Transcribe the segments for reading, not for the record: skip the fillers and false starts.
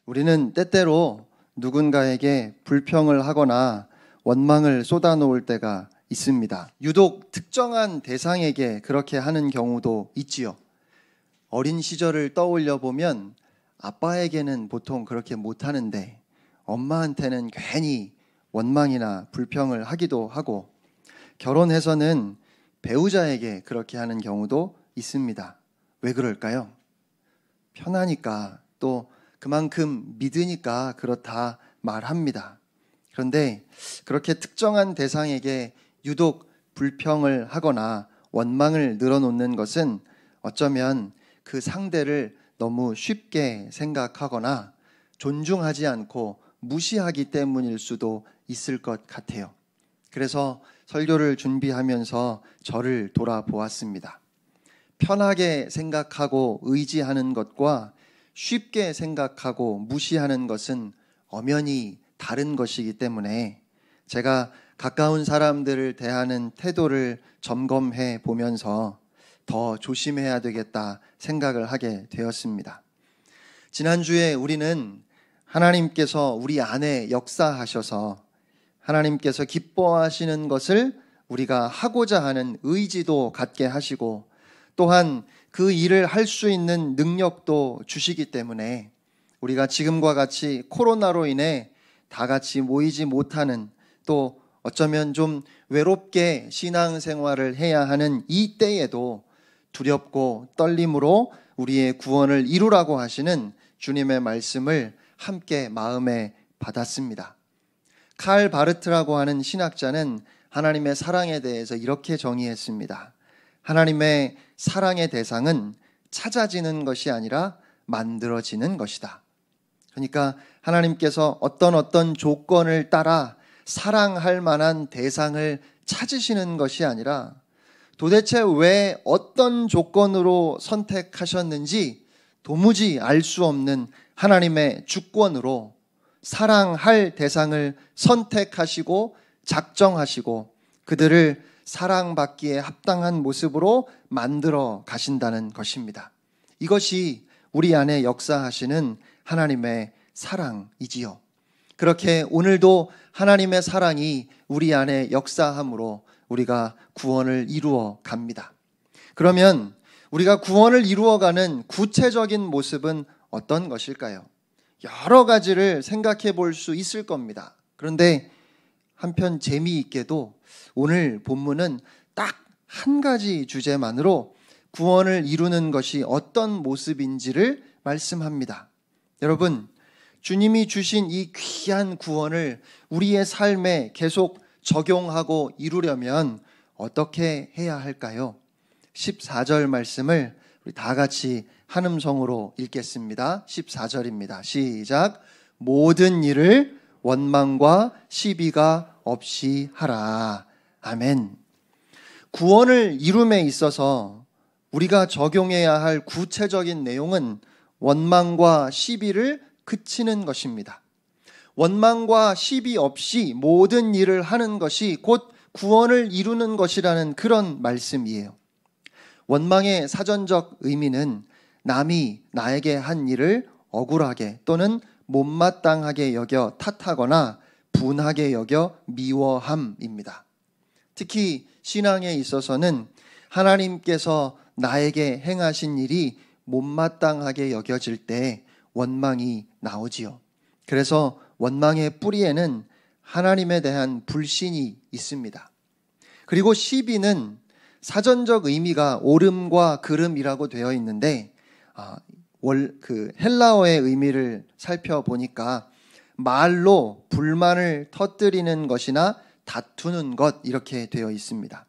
우리는 때때로 누군가에게 불평을 하거나 원망을 쏟아놓을 때가 있습니다. 유독 특정한 대상에게 그렇게 하는 경우도 있지요. 어린 시절을 떠올려 보면 아빠에게는 보통 그렇게 못하는데 엄마한테는 괜히 원망이나 불평을 하기도 하고, 결혼해서는 배우자에게 그렇게 하는 경우도 있습니다. 왜 그럴까요? 편하니까, 또 그만큼 믿으니까 그렇다 말합니다. 그런데 그렇게 특정한 대상에게 유독 불평을 하거나 원망을 늘어놓는 것은 어쩌면 그 상대를 너무 쉽게 생각하거나 존중하지 않고 무시하기 때문일 수도 있을 것 같아요. 그래서 설교를 준비하면서 저를 돌아보았습니다. 편하게 생각하고 의지하는 것과 쉽게 생각하고 무시하는 것은 엄연히 다른 것이기 때문에 제가 가까운 사람들을 대하는 태도를 점검해 보면서 더 조심해야 되겠다 생각을 하게 되었습니다. 지난주에 우리는 하나님께서 우리 안에 역사하셔서 하나님께서 기뻐하시는 것을 우리가 하고자 하는 의지도 갖게 하시고, 또한 그 일을 할 수 있는 능력도 주시기 때문에 우리가 지금과 같이 코로나로 인해 다 같이 모이지 못하는, 또 어쩌면 좀 외롭게 신앙생활을 해야 하는 이 때에도 두렵고 떨림으로 우리의 구원을 이루라고 하시는 주님의 말씀을 함께 마음에 받았습니다. 칼 바르트라고 하는 신학자는 하나님의 사랑에 대해서 이렇게 정의했습니다. 하나님의 사랑의 대상은 찾아지는 것이 아니라 만들어지는 것이다. 그러니까 하나님께서 어떤 조건을 따라 사랑할 만한 대상을 찾으시는 것이 아니라 도대체 왜 어떤 조건으로 선택하셨는지 도무지 알 수 없는 하나님의 주권으로 사랑할 대상을 선택하시고 작정하시고 그들을 사랑받기에 합당한 모습으로 만들어 가신다는 것입니다. 이것이 우리 안에 역사하시는 하나님의 사랑이지요. 그렇게 오늘도 하나님의 사랑이 우리 안에 역사함으로 우리가 구원을 이루어 갑니다. 그러면 우리가 구원을 이루어가는 구체적인 모습은 어떤 것일까요? 여러 가지를 생각해 볼 수 있을 겁니다. 그런데 한편 재미있게도 오늘 본문은 딱 한 가지 주제만으로 구원을 이루는 것이 어떤 모습인지를 말씀합니다. 여러분, 주님이 주신 이 귀한 구원을 우리의 삶에 계속 적용하고 이루려면 어떻게 해야 할까요? 14절 말씀을 우리 다 같이 한 음성으로 읽겠습니다. 14절입니다. 시작. 모든 일을 원망과 시비가 없이 하라. 아멘. 구원을 이룸에 있어서 우리가 적용해야 할 구체적인 내용은 원망과 시비를 그치는 것입니다. 원망과 시비 없이 모든 일을 하는 것이 곧 구원을 이루는 것이라는 그런 말씀이에요. 원망의 사전적 의미는 남이 나에게 한 일을 억울하게 또는 못마땅하게 여겨 탓하거나 분하게 여겨 미워함입니다. 특히 신앙에 있어서는 하나님께서 나에게 행하신 일이 못마땅하게 여겨질 때 원망이 나오지요. 그래서 원망의 뿌리에는 하나님에 대한 불신이 있습니다. 그리고 시비는 사전적 의미가 오름과 그름이라고 되어 있는데 헬라어의 의미를 살펴보니까 말로 불만을 터뜨리는 것이나 다투는 것 이렇게 되어 있습니다.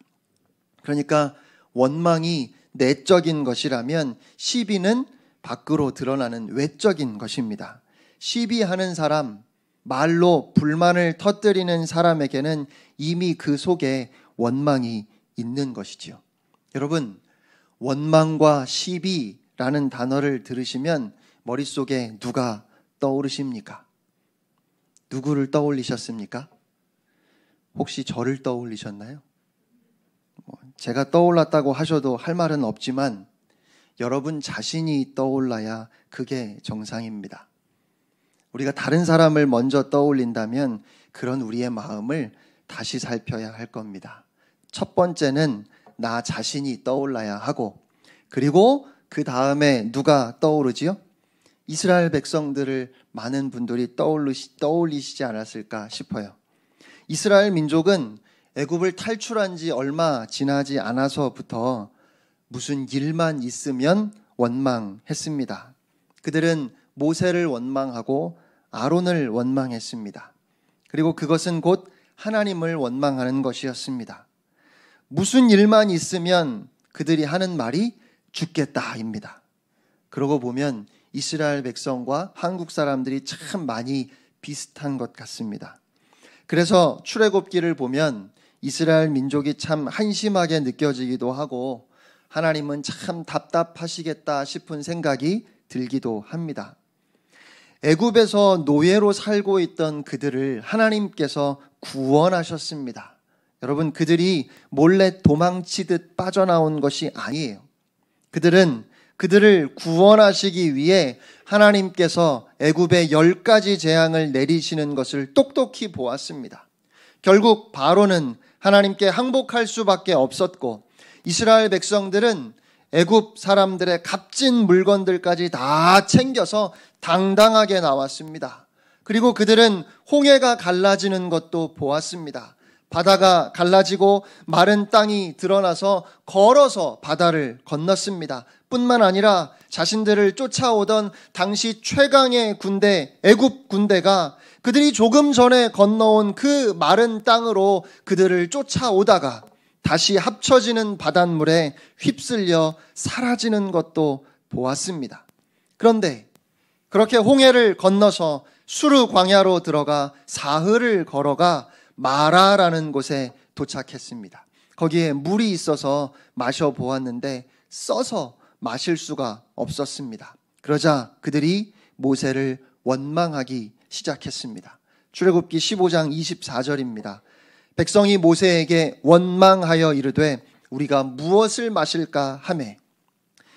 그러니까 원망이 내적인 것이라면 시비는 밖으로 드러나는 외적인 것입니다. 시비하는 사람, 말로 불만을 터뜨리는 사람에게는 이미 그 속에 원망이 있는 것이지요. 여러분, 원망과 시비라는 단어를 들으시면 머릿속에 누가 떠오르십니까? 누구를 떠올리셨습니까? 혹시 저를 떠올리셨나요? 제가 떠올랐다고 하셔도 할 말은 없지만 여러분 자신이 떠올라야 그게 정상입니다. 우리가 다른 사람을 먼저 떠올린다면 그런 우리의 마음을 다시 살펴야 할 겁니다. 첫 번째는 나 자신이 떠올라야 하고, 그리고 그 다음에 누가 떠오르지요? 이스라엘 백성들을 많은 분들이 떠올리시지 않았을까 싶어요. 이스라엘 민족은 애굽을 탈출한 지 얼마 지나지 않아서부터 무슨 일만 있으면 원망했습니다. 그들은 모세를 원망하고 아론을 원망했습니다. 그리고 그것은 곧 하나님을 원망하는 것이었습니다. 무슨 일만 있으면 그들이 하는 말이 죽겠다입니다. 그러고 보면 이스라엘 백성과 한국 사람들이 참 많이 비슷한 것 같습니다. 그래서 출애굽기를 보면 이스라엘 민족이 참 한심하게 느껴지기도 하고 하나님은 참 답답하시겠다 싶은 생각이 들기도 합니다. 애굽에서 노예로 살고 있던 그들을 하나님께서 구원하셨습니다. 여러분, 그들이 몰래 도망치듯 빠져나온 것이 아니에요. 그들을 구원하시기 위해 하나님께서 애굽에 10가지 재앙을 내리시는 것을 똑똑히 보았습니다. 결국 바로는 하나님께 항복할 수밖에 없었고 이스라엘 백성들은 애굽 사람들의 값진 물건들까지 다 챙겨서 당당하게 나왔습니다. 그리고 그들은 홍해가 갈라지는 것도 보았습니다. 바다가 갈라지고 마른 땅이 드러나서 걸어서 바다를 건넜습니다. 뿐만 아니라 자신들을 쫓아오던 당시 최강의 군대, 애굽 군대가 그들이 조금 전에 건너온 그 마른 땅으로 그들을 쫓아오다가 다시 합쳐지는 바닷물에 휩쓸려 사라지는 것도 보았습니다. 그런데 그렇게 홍해를 건너서 수르 광야로 들어가 사흘을 걸어가 마라라는 곳에 도착했습니다. 거기에 물이 있어서 마셔보았는데 써서 마실 수가 없었습니다. 그러자 그들이 모세를 원망하기 시작했습니다. 출애굽기 15장 24절입니다. 백성이 모세에게 원망하여 이르되 우리가 무엇을 마실까 하매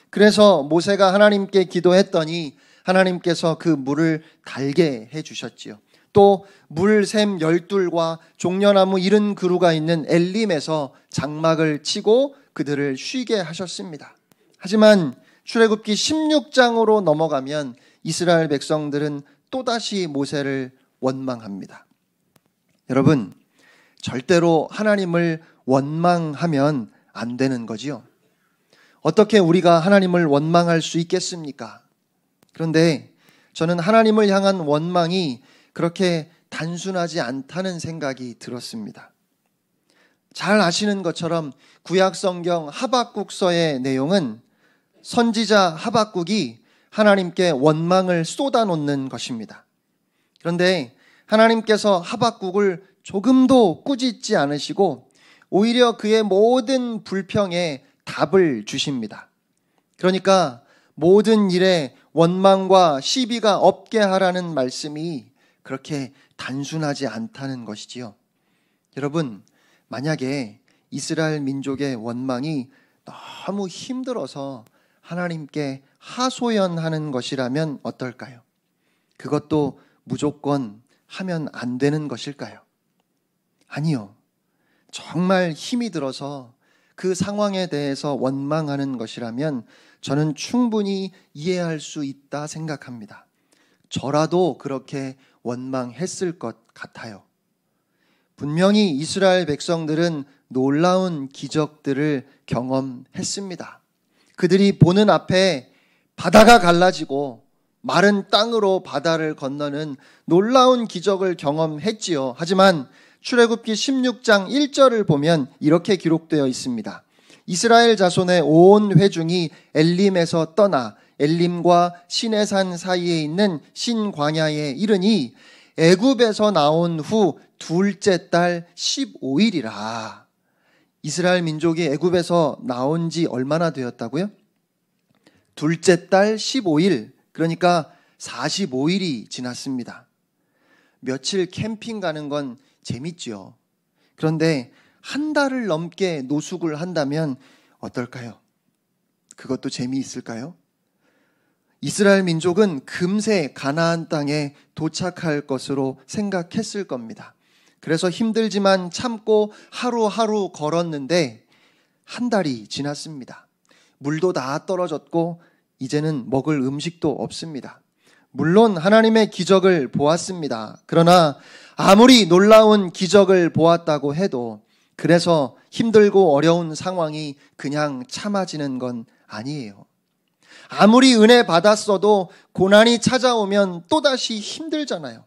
그래서 모세가 하나님께 기도했더니 하나님께서 그 물을 달게 해주셨지요. 또 물샘 12과 종려나무 70그루가 있는 엘림에서 장막을 치고 그들을 쉬게 하셨습니다. 하지만 출애굽기 16장으로 넘어가면 이스라엘 백성들은 또다시 모세를 원망합니다. 여러분, 절대로 하나님을 원망하면 안 되는 거지요. 어떻게 우리가 하나님을 원망할 수 있겠습니까? 그런데 저는 하나님을 향한 원망이 그렇게 단순하지 않다는 생각이 들었습니다. 잘 아시는 것처럼 구약 성경 하박국서의 내용은 선지자 하박국이 하나님께 원망을 쏟아놓는 것입니다. 그런데 하나님께서 하박국을 조금도 꾸짖지 않으시고 오히려 그의 모든 불평에 답을 주십니다. 그러니까 모든 일에 원망과 시비가 없게 하라는 말씀이 그렇게 단순하지 않다는 것이지요. 여러분, 만약에 이스라엘 민족의 원망이 너무 힘들어서 하나님께 하소연하는 것이라면 어떨까요? 그것도 무조건 하면 안 되는 것일까요? 아니요. 정말 힘이 들어서 그 상황에 대해서 원망하는 것이라면 저는 충분히 이해할 수 있다 생각합니다. 저라도 그렇게 원망했을 것 같아요. 분명히 이스라엘 백성들은 놀라운 기적들을 경험했습니다. 그들이 보는 앞에 바다가 갈라지고 마른 땅으로 바다를 건너는 놀라운 기적을 경험했지요. 하지만 출애굽기 16장 1절을 보면 이렇게 기록되어 있습니다. 이스라엘 자손의 온 회중이 엘림에서 떠나 엘림과 시내산 사이에 있는 신광야에 이르니 애굽에서 나온 후 둘째 달 15일이라. 이스라엘 민족이 애굽에서 나온 지 얼마나 되었다고요? 둘째 달 15일, 그러니까 45일이 지났습니다. 며칠 캠핑 가는 건 재밌지요. 그런데 한 달을 넘게 노숙을 한다면 어떨까요? 그것도 재미있을까요? 이스라엘 민족은 금세 가나안 땅에 도착할 것으로 생각했을 겁니다. 그래서 힘들지만 참고 하루하루 걸었는데 한 달이 지났습니다. 물도 다 떨어졌고 이제는 먹을 음식도 없습니다. 물론 하나님의 기적을 보았습니다. 그러나 아무리 놀라운 기적을 보았다고 해도 그래서 힘들고 어려운 상황이 그냥 참아지는 건 아니에요. 아무리 은혜 받았어도 고난이 찾아오면 또다시 힘들잖아요.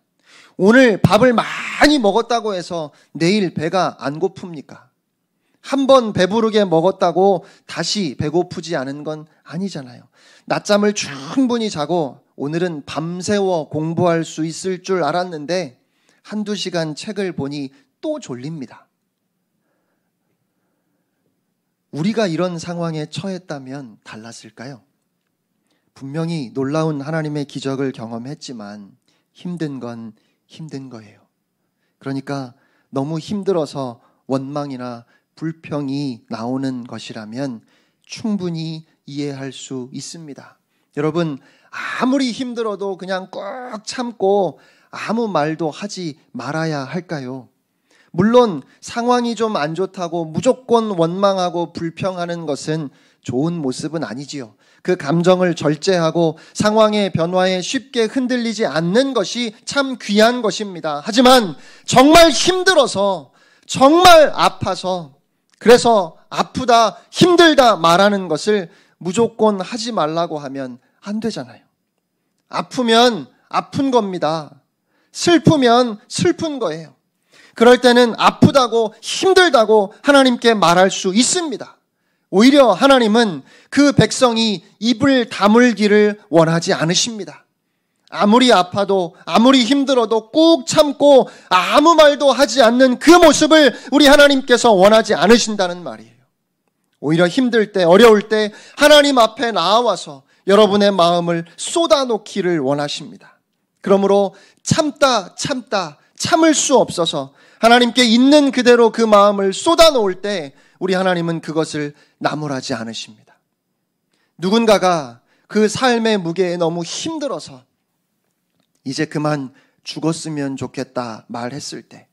오늘 밥을 많이 먹었다고 해서 내일 배가 안 고픕니까? 한 번 배부르게 먹었다고 다시 배고프지 않은 건 아니잖아요. 낮잠을 충분히 자고 오늘은 밤새워 공부할 수 있을 줄 알았는데 한두 시간 책을 보니 또 졸립니다. 우리가 이런 상황에 처했다면 달랐을까요? 분명히 놀라운 하나님의 기적을 경험했지만 힘든 건 힘든 거예요. 그러니까 너무 힘들어서 원망이나 불평이 나오는 것이라면 충분히 이해할 수 있습니다. 여러분, 아무리 힘들어도 그냥 꾹 참고 아무 말도 하지 말아야 할까요? 물론 상황이 좀 안 좋다고 무조건 원망하고 불평하는 것은 좋은 모습은 아니지요. 그 감정을 절제하고 상황의 변화에 쉽게 흔들리지 않는 것이 참 귀한 것입니다. 하지만 정말 힘들어서, 정말 아파서, 그래서 아프다, 힘들다 말하는 것을 무조건 하지 말라고 하면 안 되잖아요. 아프면 아픈 겁니다. 슬프면 슬픈 거예요. 그럴 때는 아프다고 힘들다고 하나님께 말할 수 있습니다. 오히려 하나님은 그 백성이 입을 다물기를 원하지 않으십니다. 아무리 아파도 아무리 힘들어도 꾹 참고 아무 말도 하지 않는 그 모습을 우리 하나님께서 원하지 않으신다는 말이에요. 오히려 힘들 때, 어려울 때 하나님 앞에 나와서 여러분의 마음을 쏟아놓기를 원하십니다. 그러므로 참다 참을 수 없어서 하나님께 있는 그대로 그 마음을 쏟아놓을 때 우리 하나님은 그것을 나무라지 않으십니다. 누군가가 그 삶의 무게에 너무 힘들어서 이제 그만 죽었으면 좋겠다 말했을 때,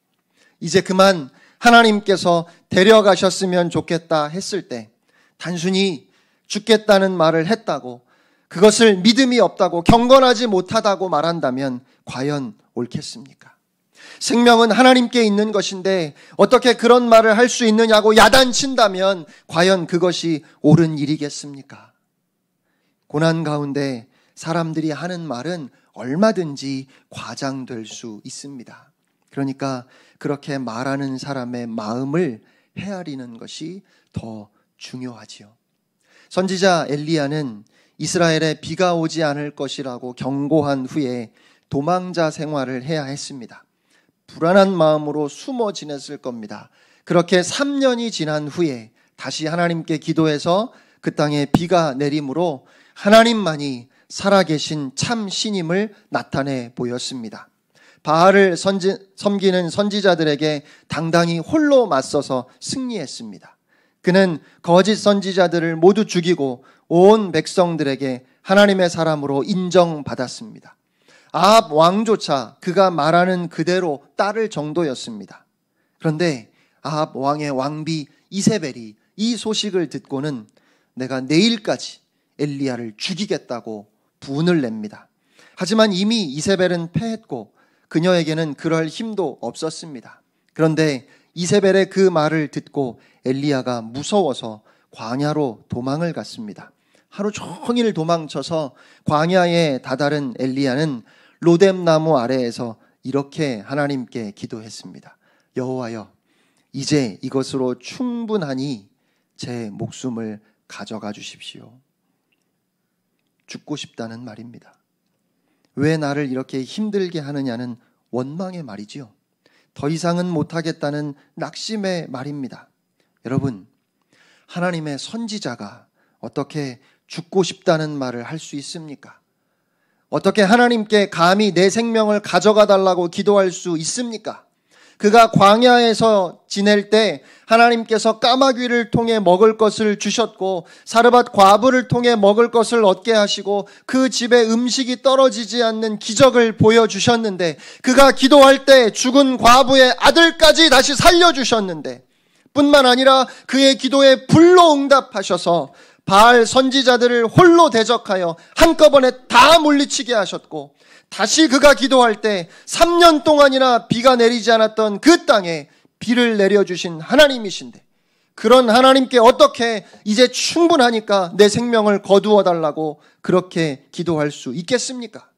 이제 그만 하나님께서 데려가셨으면 좋겠다 했을 때, 단순히 죽겠다는 말을 했다고, 그것을 믿음이 없다고, 경건하지 못하다고 말한다면 과연 옳겠습니까? 생명은 하나님께 있는 것인데 어떻게 그런 말을 할 수 있느냐고 야단친다면 과연 그것이 옳은 일이겠습니까? 고난 가운데 사람들이 하는 말은 얼마든지 과장될 수 있습니다. 그러니까 그렇게 말하는 사람의 마음을 헤아리는 것이 더 중요하지요. 선지자 엘리야는 이스라엘에 비가 오지 않을 것이라고 경고한 후에 도망자 생활을 해야 했습니다. 불안한 마음으로 숨어 지냈을 겁니다. 그렇게 3년이 지난 후에 다시 하나님께 기도해서 그 땅에 비가 내림으로 하나님만이 살아계신 참 신임을 나타내 보였습니다. 바알을 섬기는 선지자들에게 당당히 홀로 맞서서 승리했습니다. 그는 거짓 선지자들을 모두 죽이고 온 백성들에게 하나님의 사람으로 인정받았습니다. 아합 왕조차 그가 말하는 그대로 따를 정도였습니다. 그런데 아합 왕의 왕비 이세벨이 이 소식을 듣고는 내가 내일까지 엘리야를 죽이겠다고 분을 냅니다. 하지만 이미 이세벨은 패했고 그녀에게는 그럴 힘도 없었습니다. 그런데 이세벨의 그 말을 듣고 엘리야가 무서워서 광야로 도망을 갔습니다. 하루 종일 도망쳐서 광야에 다다른 엘리야는 로뎀나무 아래에서 이렇게 하나님께 기도했습니다. 여호와여, 이제 이것으로 충분하니 제 목숨을 가져가 주십시오. 죽고 싶다는 말입니다. 왜 나를 이렇게 힘들게 하느냐는 원망의 말이지요. 더 이상은 못하겠다는 낙심의 말입니다. 여러분, 하나님의 선지자가 어떻게 죽고 싶다는 말을 할 수 있습니까? 어떻게 하나님께 감히 내 생명을 가져가 달라고 기도할 수 있습니까? 그가 광야에서 지낼 때 하나님께서 까마귀를 통해 먹을 것을 주셨고 사르밧 과부를 통해 먹을 것을 얻게 하시고 그 집에 음식이 떨어지지 않는 기적을 보여주셨는데, 그가 기도할 때 죽은 과부의 아들까지 다시 살려주셨는데, 뿐만 아니라 그의 기도에 불로 응답하셔서 바알 선지자들을 홀로 대적하여 한꺼번에 다 물리치게 하셨고, 다시 그가 기도할 때 3년 동안이나 비가 내리지 않았던 그 땅에 비를 내려주신 하나님이신데, 그런 하나님께 어떻게 이제 충분하니까 내 생명을 거두어 달라고 그렇게 기도할 수 있겠습니까?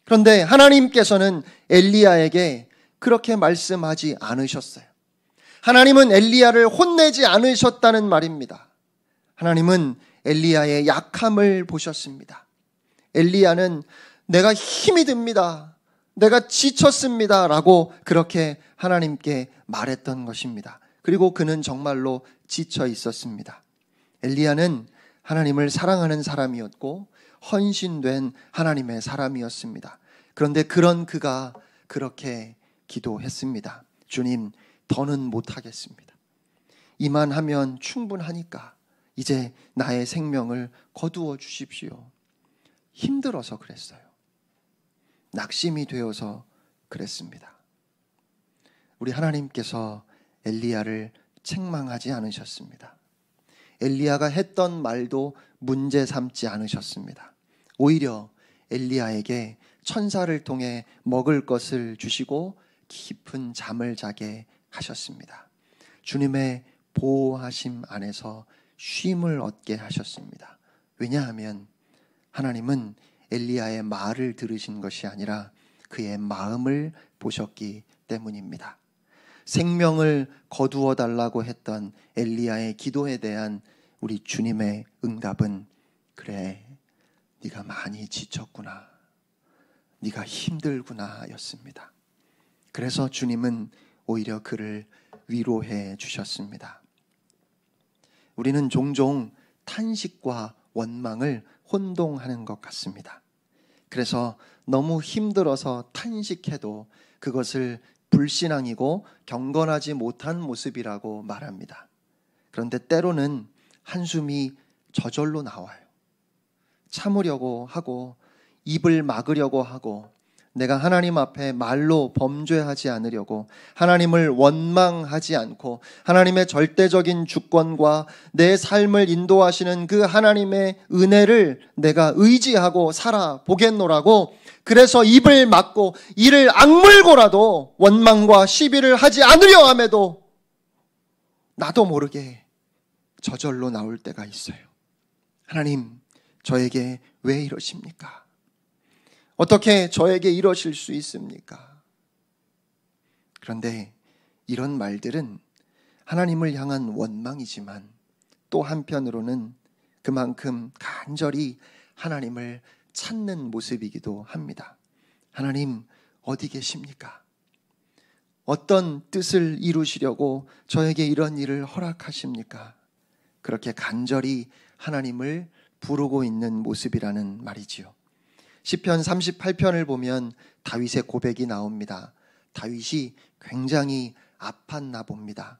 그런데 하나님께서는 엘리야에게 그렇게 말씀하지 않으셨어요. 하나님은 엘리야를 혼내지 않으셨다는 말입니다. 하나님은 엘리야의 약함을 보셨습니다. 엘리야는 내가 힘이 듭니다, 내가 지쳤습니다 라고 그렇게 하나님께 말했던 것입니다. 그리고 그는 정말로 지쳐 있었습니다. 엘리야는 하나님을 사랑하는 사람이었고 헌신된 하나님의 사람이었습니다. 그런데 그런 그가 그렇게 기도했습니다. 주님, 더는 못하겠습니다. 이만하면 충분하니까 이제 나의 생명을 거두어 주십시오. 힘들어서 그랬어요. 낙심이 되어서 그랬습니다. 우리 하나님께서 엘리야를 책망하지 않으셨습니다. 엘리야가 했던 말도 문제 삼지 않으셨습니다. 오히려 엘리야에게 천사를 통해 먹을 것을 주시고 깊은 잠을 자게 하셨습니다. 주님의 보호하심 안에서 쉼을 얻게 하셨습니다. 왜냐하면 하나님은 엘리야의 말을 들으신 것이 아니라 그의 마음을 보셨기 때문입니다. 생명을 거두어 달라고 했던 엘리야의 기도에 대한 우리 주님의 응답은, 그래, 네가 많이 지쳤구나, 네가 힘들구나 였습니다. 그래서 주님은 오히려 그를 위로해 주셨습니다. 우리는 종종 탄식과 원망을 혼동하는 것 같습니다. 그래서 너무 힘들어서 탄식해도 그것을 불신앙이고 경건하지 못한 모습이라고 말합니다. 그런데 때로는 한숨이 저절로 나와요. 참으려고 하고 입을 막으려고 하고 내가 하나님 앞에 말로 범죄하지 않으려고 하나님을 원망하지 않고 하나님의 절대적인 주권과 내 삶을 인도하시는 그 하나님의 은혜를 내가 의지하고 살아보겠노라고, 그래서 입을 막고 이를 악물고라도 원망과 시비를 하지 않으려 함에도 나도 모르게 저절로 나올 때가 있어요. 하나님, 저에게 왜 이러십니까? 어떻게 저에게 이러실 수 있습니까? 그런데 이런 말들은 하나님을 향한 원망이지만 또 한편으로는 그만큼 간절히 하나님을 찾는 모습이기도 합니다. 하나님, 어디 계십니까? 어떤 뜻을 이루시려고 저에게 이런 일을 허락하십니까? 그렇게 간절히 하나님을 부르고 있는 모습이라는 말이지요. 시편 38편을 보면 다윗의 고백이 나옵니다. 다윗이 굉장히 아팠나 봅니다.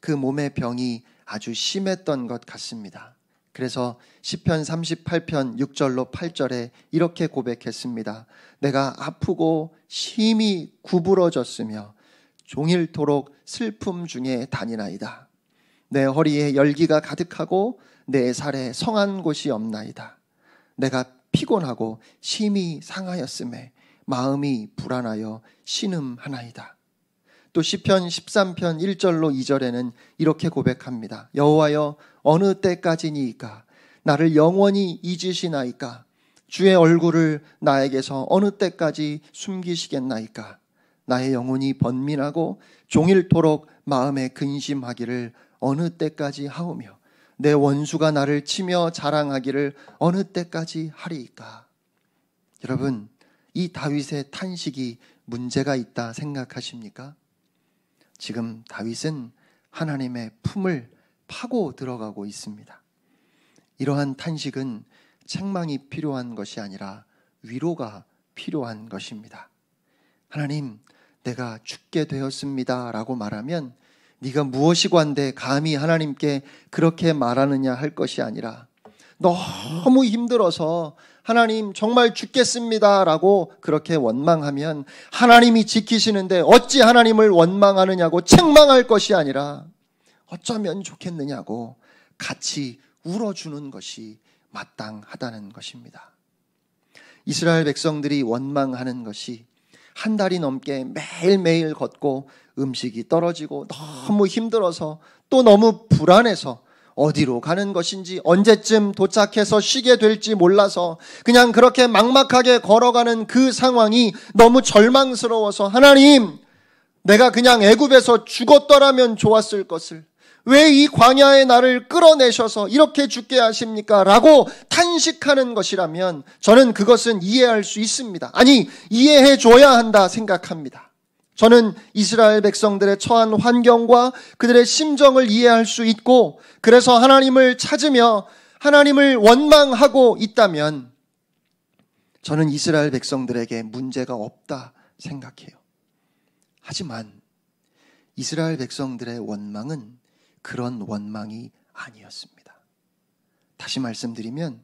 그 몸의 병이 아주 심했던 것 같습니다. 그래서 시편 38편 6절로 8절에 이렇게 고백했습니다. 내가 아프고 심히 구부러졌으며 종일토록 슬픔 중에 다니나이다. 내 허리에 열기가 가득하고 내 살에 성한 곳이 없나이다. 내가 피곤하고 심히 상하였음에 마음이 불안하여 신음하나이다. 또 시편 13편 1절로 2절에는 이렇게 고백합니다. 여호와여, 어느 때까지니이까? 나를 영원히 잊으시나이까? 주의 얼굴을 나에게서 어느 때까지 숨기시겠나이까? 나의 영혼이 번민하고 종일토록 마음에 근심하기를 어느 때까지 하오며 내 원수가 나를 치며 자랑하기를 어느 때까지 하리이까? 여러분, 이 다윗의 탄식이 문제가 있다 생각하십니까? 지금 다윗은 하나님의 품을 파고 들어가고 있습니다. 이러한 탄식은 책망이 필요한 것이 아니라 위로가 필요한 것입니다. 하나님, 내가 죽게 되었습니다 라고 말하면 네가 무엇이관데 감히 하나님께 그렇게 말하느냐 할 것이 아니라 너무 힘들어서 하나님 정말 죽겠습니다 라고 그렇게 원망하면 하나님이 지키시는데 어찌 하나님을 원망하느냐고 책망할 것이 아니라 어쩌면 좋겠느냐고 같이 울어주는 것이 마땅하다는 것입니다. 이스라엘 백성들이 원망하는 것이 한 달이 넘게 매일매일 걷고 음식이 떨어지고 너무 힘들어서 또 너무 불안해서 어디로 가는 것인지 언제쯤 도착해서 쉬게 될지 몰라서 그냥 그렇게 막막하게 걸어가는 그 상황이 너무 절망스러워서 하나님, 내가 그냥 애굽에서 죽었더라면 좋았을 것을 왜 이 광야에 나를 끌어내셔서 이렇게 죽게 하십니까? 라고 탄식하는 것이라면 저는 그것은 이해할 수 있습니다. 아니, 이해해 줘야 한다 생각합니다. 저는 이스라엘 백성들의 처한 환경과 그들의 심정을 이해할 수 있고 그래서 하나님을 찾으며 하나님을 원망하고 있다면 저는 이스라엘 백성들에게 문제가 없다 생각해요. 하지만 이스라엘 백성들의 원망은 그런 원망이 아니었습니다. 다시 말씀드리면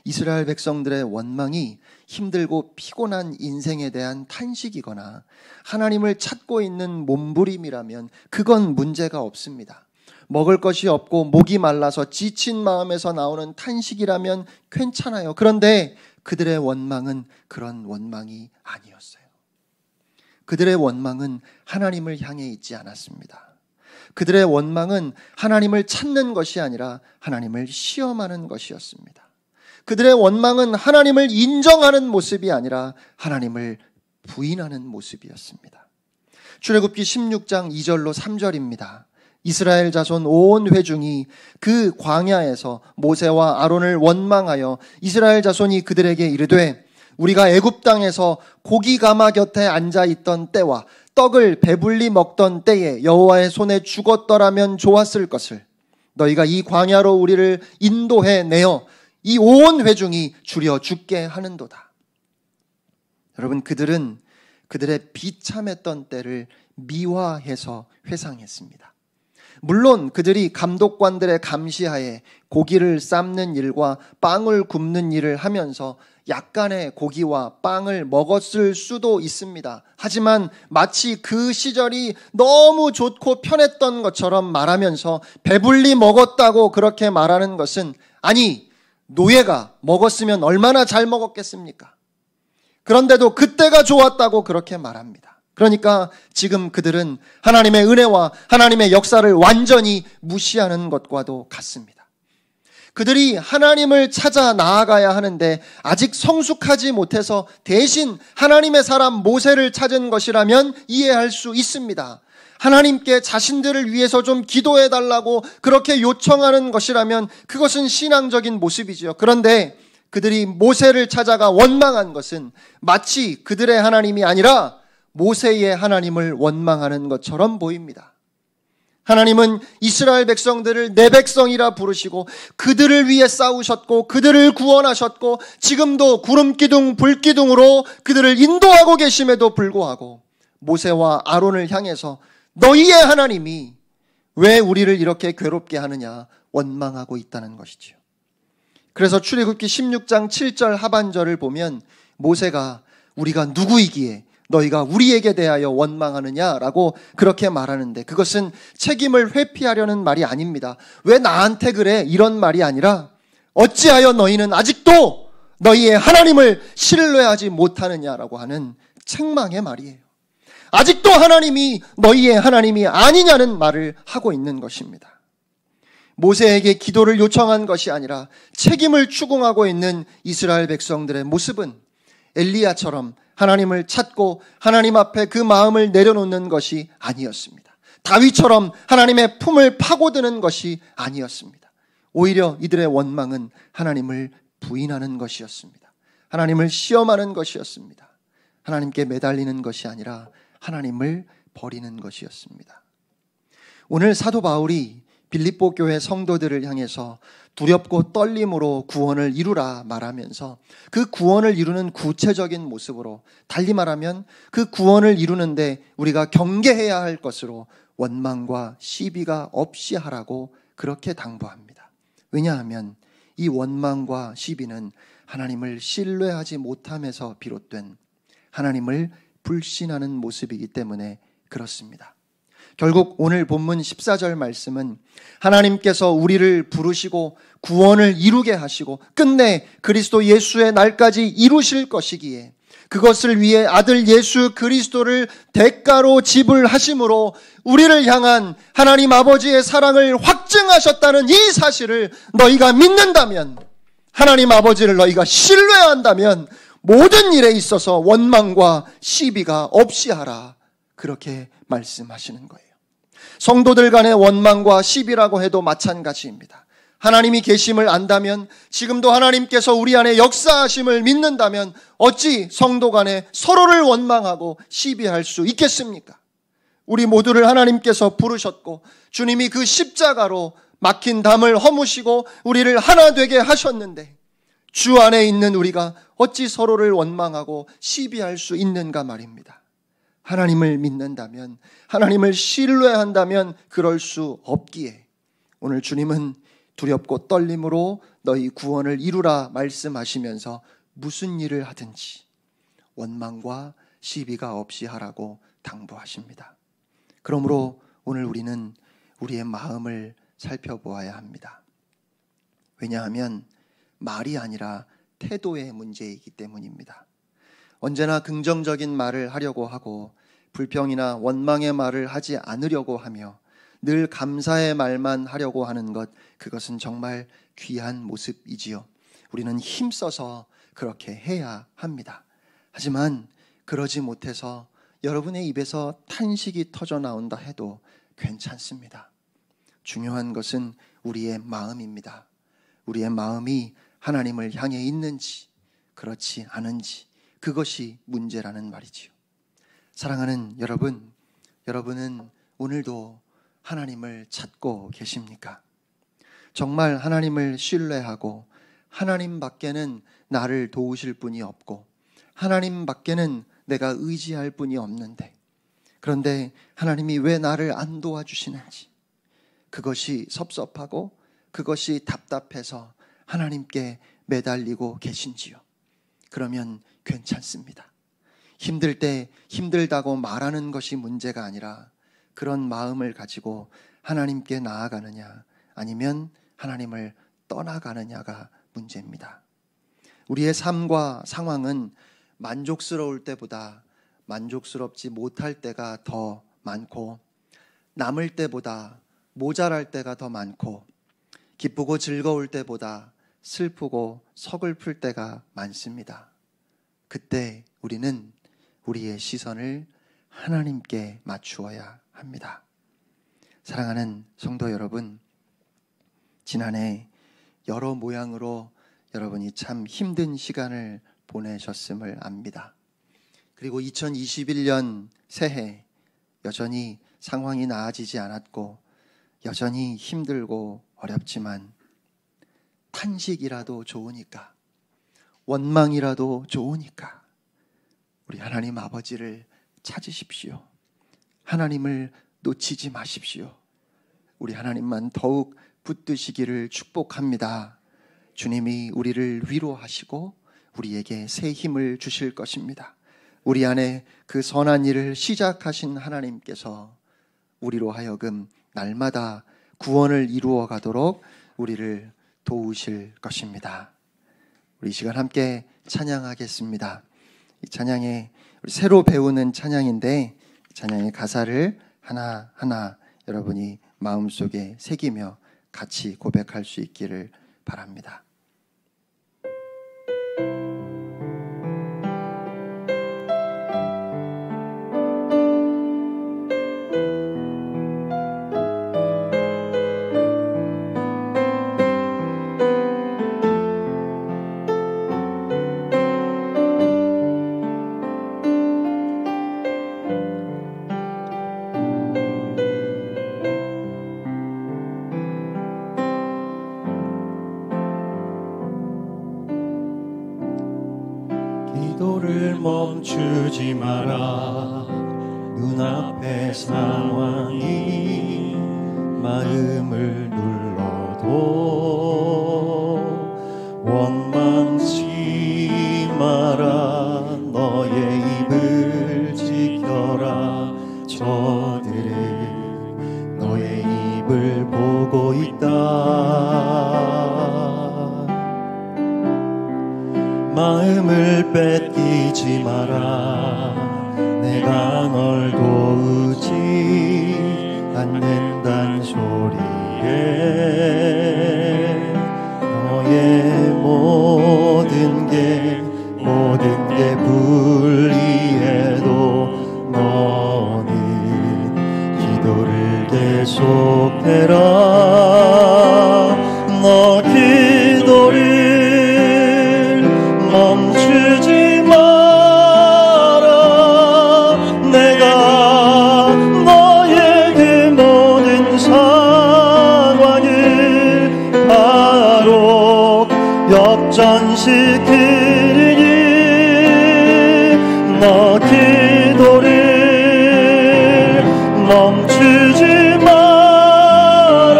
이스라엘 백성들의 원망이 힘들고 피곤한 인생에 대한 탄식이거나 하나님을 찾고 있는 몸부림이라면 그건 문제가 없습니다. 먹을 것이 없고 목이 말라서 지친 마음에서 나오는 탄식이라면 괜찮아요. 그런데 그들의 원망은 그런 원망이 아니었어요. 그들의 원망은 하나님을 향해 있지 않았습니다. 그들의 원망은 하나님을 찾는 것이 아니라 하나님을 시험하는 것이었습니다. 그들의 원망은 하나님을 인정하는 모습이 아니라 하나님을 부인하는 모습이었습니다. 출애굽기 16장 2절로 3절입니다. 이스라엘 자손 온 회중이 그 광야에서 모세와 아론을 원망하여 이스라엘 자손이 그들에게 이르되 우리가 애굽 땅에서 고기 가마 곁에 앉아 있던 때와 떡을 배불리 먹던 때에 여호와의 손에 죽었더라면 좋았을 것을 너희가 이 광야로 우리를 인도해 내어 이 온 회중이 줄여 죽게 하는도다. 여러분, 그들은 그들의 비참했던 때를 미화해서 회상했습니다. 물론 그들이 감독관들의 감시하에 고기를 삶는 일과 빵을 굽는 일을 하면서 약간의 고기와 빵을 먹었을 수도 있습니다. 하지만 마치 그 시절이 너무 좋고 편했던 것처럼 말하면서 배불리 먹었다고 그렇게 말하는 것은 아니, 노예가 먹었으면 얼마나 잘 먹었겠습니까? 그런데도 그때가 좋았다고 그렇게 말합니다. 그러니까 지금 그들은 하나님의 은혜와 하나님의 역사를 완전히 무시하는 것과도 같습니다. 그들이 하나님을 찾아 나아가야 하는데 아직 성숙하지 못해서 대신 하나님의 사람 모세를 찾은 것이라면 이해할 수 있습니다. 하나님께 자신들을 위해서 좀 기도해 달라고 그렇게 요청하는 것이라면 그것은 신앙적인 모습이지요. 그런데 그들이 모세를 찾아가 원망한 것은 마치 그들의 하나님이 아니라 모세의 하나님을 원망하는 것처럼 보입니다. 하나님은 이스라엘 백성들을 내 백성이라 부르시고 그들을 위해 싸우셨고 그들을 구원하셨고 지금도 구름기둥 불기둥으로 그들을 인도하고 계심에도 불구하고 모세와 아론을 향해서 너희의 하나님이 왜 우리를 이렇게 괴롭게 하느냐 원망하고 있다는 것이지요. 그래서 출애굽기 16장 7절 하반절을 보면 모세가 우리가 누구이기에 너희가 우리에게 대하여 원망하느냐라고 그렇게 말하는데 그것은 책임을 회피하려는 말이 아닙니다. 왜 나한테 그래? 이런 말이 아니라 어찌하여 너희는 아직도 너희의 하나님을 신뢰하지 못하느냐라고 하는 책망의 말이에요. 아직도 하나님이 너희의 하나님이 아니냐는 말을 하고 있는 것입니다. 모세에게 기도를 요청한 것이 아니라 책임을 추궁하고 있는 이스라엘 백성들의 모습은 엘리야처럼 하나님을 찾고 하나님 앞에 그 마음을 내려놓는 것이 아니었습니다. 다윗처럼 하나님의 품을 파고드는 것이 아니었습니다. 오히려 이들의 원망은 하나님을 부인하는 것이었습니다. 하나님을 시험하는 것이었습니다. 하나님께 매달리는 것이 아니라 하나님을 버리는 것이었습니다. 오늘 사도 바울이 빌립보 교회 성도들을 향해서 두렵고 떨림으로 구원을 이루라 말하면서 그 구원을 이루는 구체적인 모습으로, 달리 말하면 그 구원을 이루는데 우리가 경계해야 할 것으로 원망과 시비가 없이 하라고 그렇게 당부합니다. 왜냐하면 이 원망과 시비는 하나님을 신뢰하지 못함에서 비롯된 하나님을 불신하는 모습이기 때문에 그렇습니다. 결국 오늘 본문 14절 말씀은 하나님께서 우리를 부르시고 구원을 이루게 하시고 끝내 그리스도 예수의 날까지 이루실 것이기에 그것을 위해 아들 예수 그리스도를 대가로 지불하심으로 우리를 향한 하나님 아버지의 사랑을 확증하셨다는 이 사실을 너희가 믿는다면, 하나님 아버지를 너희가 신뢰한다면 모든 일에 있어서 원망과 시비가 없이 하라, 그렇게 말씀하시는 거예요. 성도들 간의 원망과 시비라고 해도 마찬가지입니다. 하나님이 계심을 안다면, 지금도 하나님께서 우리 안에 역사하심을 믿는다면 어찌 성도 간에 서로를 원망하고 시비할 수 있겠습니까? 우리 모두를 하나님께서 부르셨고 주님이 그 십자가로 막힌 담을 허무시고 우리를 하나 되게 하셨는데 주 안에 있는 우리가 어찌 서로를 원망하고 시비할 수 있는가 말입니다. 하나님을 믿는다면, 하나님을 신뢰한다면 그럴 수 없기에 오늘 주님은 두렵고 떨림으로 너희 구원을 이루라 말씀하시면서 무슨 일을 하든지 원망과 시비가 없이 하라고 당부하십니다. 그러므로 오늘 우리는 우리의 마음을 살펴보아야 합니다. 왜냐하면 말이 아니라 태도의 문제이기 때문입니다. 언제나 긍정적인 말을 하려고 하고 불평이나 원망의 말을 하지 않으려고 하며 늘 감사의 말만 하려고 하는 것, 그것은 정말 귀한 모습이지요. 우리는 힘써서 그렇게 해야 합니다. 하지만 그러지 못해서 여러분의 입에서 탄식이 터져 나온다 해도 괜찮습니다. 중요한 것은 우리의 마음입니다. 우리의 마음이 하나님을 향해 있는지 그렇지 않은지, 그것이 문제라는 말이지요. 사랑하는 여러분, 여러분은 오늘도 하나님을 찾고 계십니까? 정말 하나님을 신뢰하고 하나님 밖에는 나를 도우실 분이 없고 하나님 밖에는 내가 의지할 분이 없는데, 그런데 하나님이 왜 나를 안 도와주시는지 그것이 섭섭하고 그것이 답답해서 하나님께 매달리고 계신지요? 그러면 괜찮습니다. 힘들 때 힘들다고 말하는 것이 문제가 아니라 그런 마음을 가지고 하나님께 나아가느냐 아니면 하나님을 떠나가느냐가 문제입니다. 우리의 삶과 상황은 만족스러울 때보다 만족스럽지 못할 때가 더 많고, 남을 때보다 모자랄 때가 더 많고, 기쁘고 즐거울 때보다 슬프고 서글플 때가 많습니다. 그때 우리는 우리의 시선을 하나님께 맞추어야 합니다. 사랑하는 성도 여러분, 지난해 여러 모양으로 여러분이 참 힘든 시간을 보내셨음을 압니다. 그리고 2021년 새해 여전히 상황이 나아지지 않았고 여전히 힘들고 어렵지만 탄식이라도 좋으니까, 원망이라도 좋으니까 우리 하나님 아버지를 찾으십시오. 하나님을 놓치지 마십시오. 우리 하나님만 더욱 붙드시기를 축복합니다. 주님이 우리를 위로하시고 우리에게 새 힘을 주실 것입니다. 우리 안에 그 선한 일을 시작하신 하나님께서 우리로 하여금 날마다 구원을 이루어 가도록 우리를 도우실 것입니다. 우리 이 시간 함께 찬양하겠습니다. 이 찬양에 우리 새로 배우는 찬양인데 찬양의 가사를 하나하나 여러분이 마음속에 새기며 같이 고백할 수 있기를 바랍니다. 멈추지 마라. 눈앞의 상황이 마음을 눌러도 원망치 마라. 너의 입을 지켜라. 저들은 너의 입을 보고 있다. 마음을 뺏기지 마라. 내가 널 도우지 않는단 소리에 너의 모든 게 불리해도 너는 기도를 계속해라. 너 기도를 멈추지 마라. 내가 너의 그 모든 상황을 바로 역전시키니 너 기도를 멈추지 마라.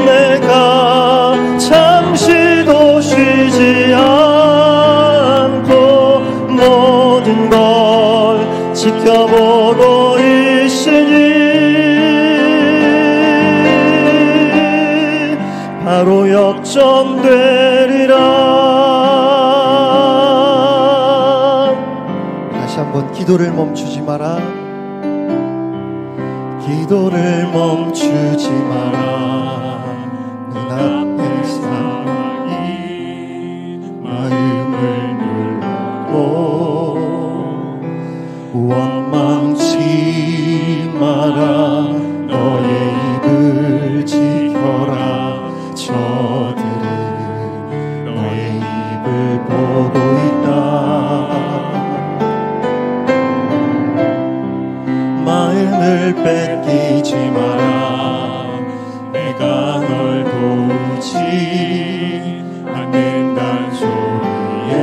내가 잠시도 쉬지 않고 모든 걸 지켜보고 있으니 바로 역전되리라. 다시 한번 기도를 멈추지 마라. 기도를 멈추지 마라. 눈앞의 상황이 마음을 눌러도 원망치 마라. 너의 입을 지켜라. 저들은 너의 입을 보고 있다. 마음을 뺏기지 마라. 내가 널 도우지 않는단 소리에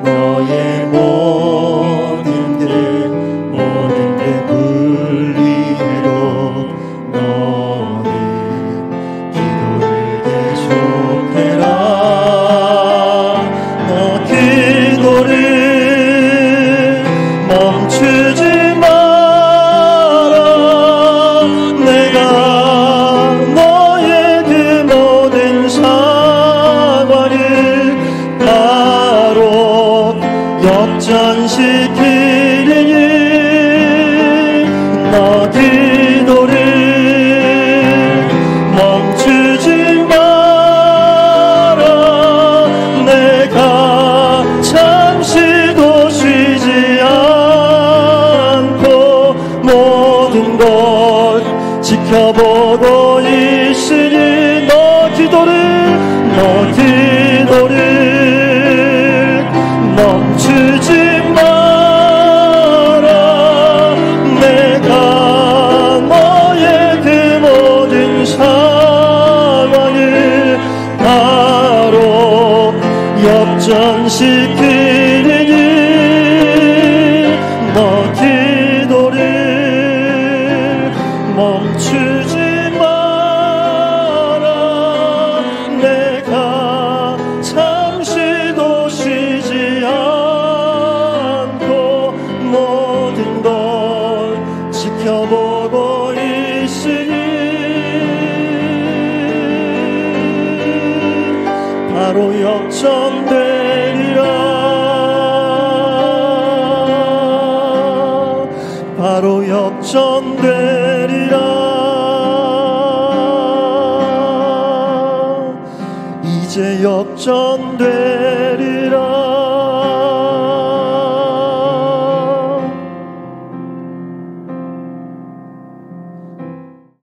너의 모든 게 불리해도 너는 기도를 계속해라. 너 기도를 멈추지 마라. 내가 너의 그 모든 상황을 바로 역전시키니 너 기도를 멈추지 마라. 내가 잠시도 쉬지 않고 모든 걸 지켜보고 있으니 너 기도를 멈추지 마라. 내가 너의 그 모든 상황을 바로 역전시키니 너 기도를 멈추지 마라. 내가 잠시도 쉬지 않고 모든 걸 지켜보고 있으니 바로 역전되리라. 바로 역전되리라. 이제 역전되리라.